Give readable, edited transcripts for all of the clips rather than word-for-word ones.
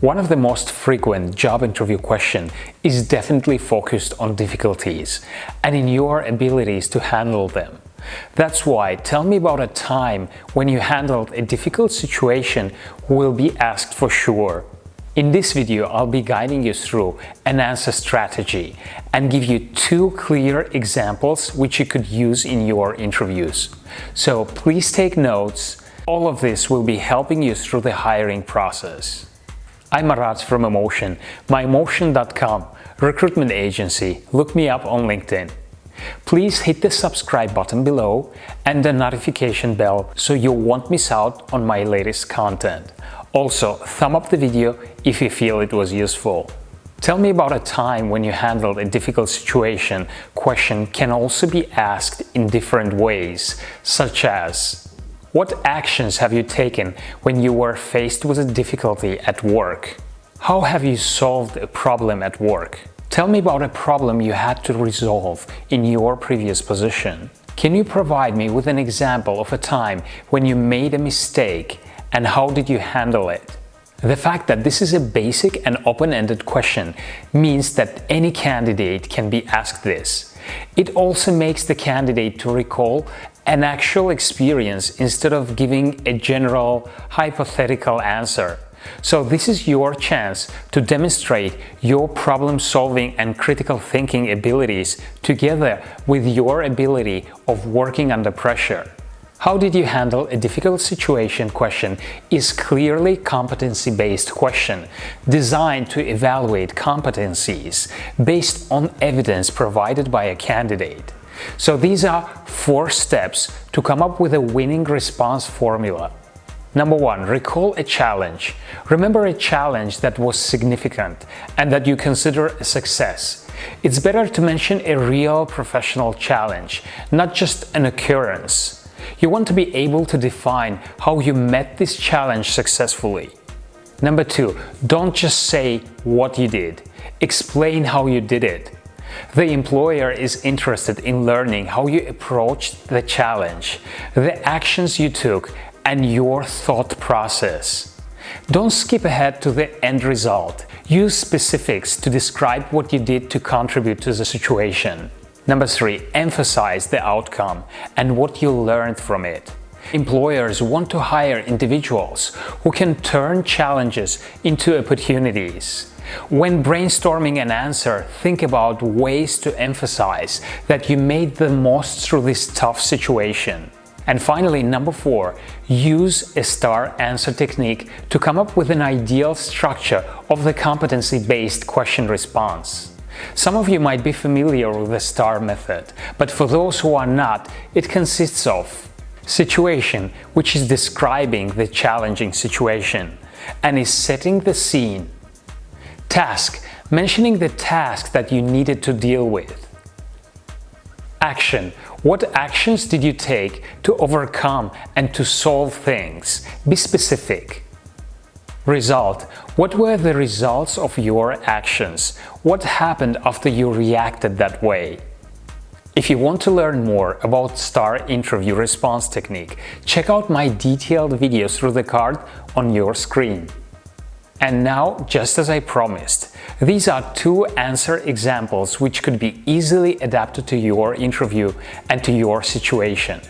One of the most frequent job interview questions is definitely focused on difficulties and in your abilities to handle them. That's why tell me about a time when you handled a difficult situation will be asked for sure. In this video, I'll be guiding you through an answer strategy and give you 2 clear examples which you could use in your interviews. So please take notes. All of this will be helping you through the hiring process. I'm Marat from EMMOTION, myemotion.com, recruitment agency. Look me up on LinkedIn. Please hit the subscribe button below and the notification bell so you won't miss out on my latest content. Also, thumb up the video if you feel it was useful. Tell me about a time when you handled a difficult situation. Question can also be asked in different ways, such as: what actions have you taken when you were faced with a difficulty at work? How have you solved a problem at work? Tell me about a problem you had to resolve in your previous position. Can you provide me with an example of a time when you made a mistake and how did you handle it? The fact that this is a basic and open-ended question means that any candidate can be asked this. It also makes the candidate to recall an actual experience instead of giving a general, hypothetical answer. So this is your chance to demonstrate your problem-solving and critical thinking abilities together with your ability of working under pressure. How did you handle a difficult situation question is clearly competency-based question designed to evaluate competencies based on evidence provided by a candidate. So these are 4 steps to come up with a winning response formula. Number 1, recall a challenge. Remember a challenge that was significant and that you consider a success. It's better to mention a real professional challenge, not just an occurrence. You want to be able to define how you met this challenge successfully. Number 2, don't just say what you did. Explain how you did it. The employer is interested in learning how you approached the challenge, the actions you took, and your thought process. Don't skip ahead to the end result. Use specifics to describe what you did to contribute to the situation. Number 3, emphasize the outcome and what you learned from it. Employers want to hire individuals who can turn challenges into opportunities. When brainstorming an answer, think about ways to emphasize that you made the most through this tough situation. And finally, number 4, use a STAR answer technique to come up with an ideal structure of the competency-based question response. Some of you might be familiar with the STAR method, but for those who are not, it consists of situation, which is describing the challenging situation and is setting the scene. Task, mentioning the task that you needed to deal with. Action, what actions did you take to overcome and to solve things? Be specific. Result, what were the results of your actions? What happened after you reacted that way? If you want to learn more about STAR interview response technique, check out my detailed videos through the card on your screen. And now, just as I promised, these are 2 answer examples which could be easily adapted to your interview and to your situation.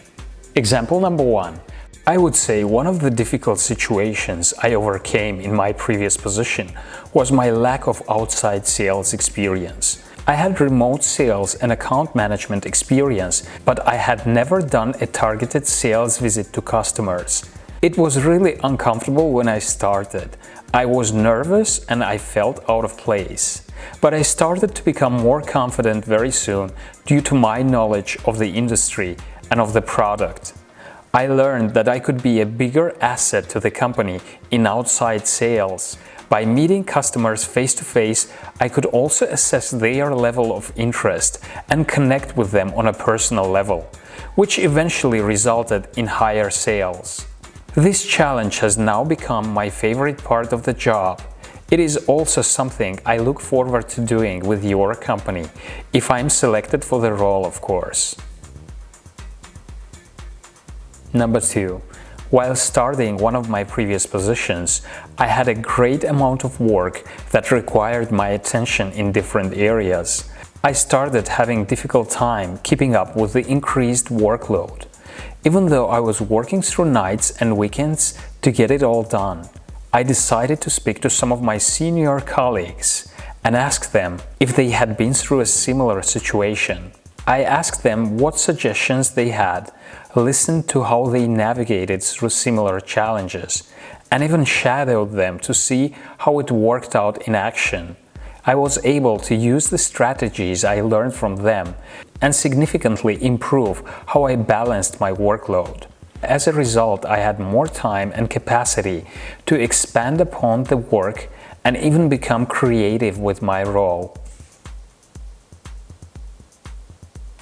Example number 1. I would say one of the difficult situations I overcame in my previous position was my lack of outside sales experience. I had remote sales and account management experience, but I had never done a targeted sales visit to customers. It was really uncomfortable when I started. I was nervous and I felt out of place. But I started to become more confident very soon due to my knowledge of the industry and of the product. I learned that I could be a bigger asset to the company in outside sales. By meeting customers face-to-face, I could also assess their level of interest and connect with them on a personal level, which eventually resulted in higher sales. This challenge has now become my favorite part of the job. It is also something I look forward to doing with your company, if I'm selected for the role, of course. Number 2. While starting one of my previous positions, I had a great amount of work that required my attention in different areas. I started having difficult time keeping up with the increased workload, even though I was working through nights and weekends to get it all done. I decided to speak to some of my senior colleagues and ask them if they had been through a similar situation. I asked them what suggestions they had, listened to how they navigated through similar challenges, and even shadowed them to see how it worked out in action. I was able to use the strategies I learned from them and significantly improve how I balanced my workload. As a result, I had more time and capacity to expand upon the work and even become creative with my role.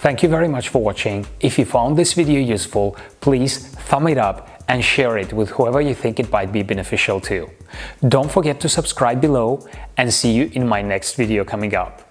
Thank you very much for watching. If you found this video useful, please thumb it up and share it with whoever you think it might be beneficial to. Don't forget to subscribe below and see you in my next video coming up.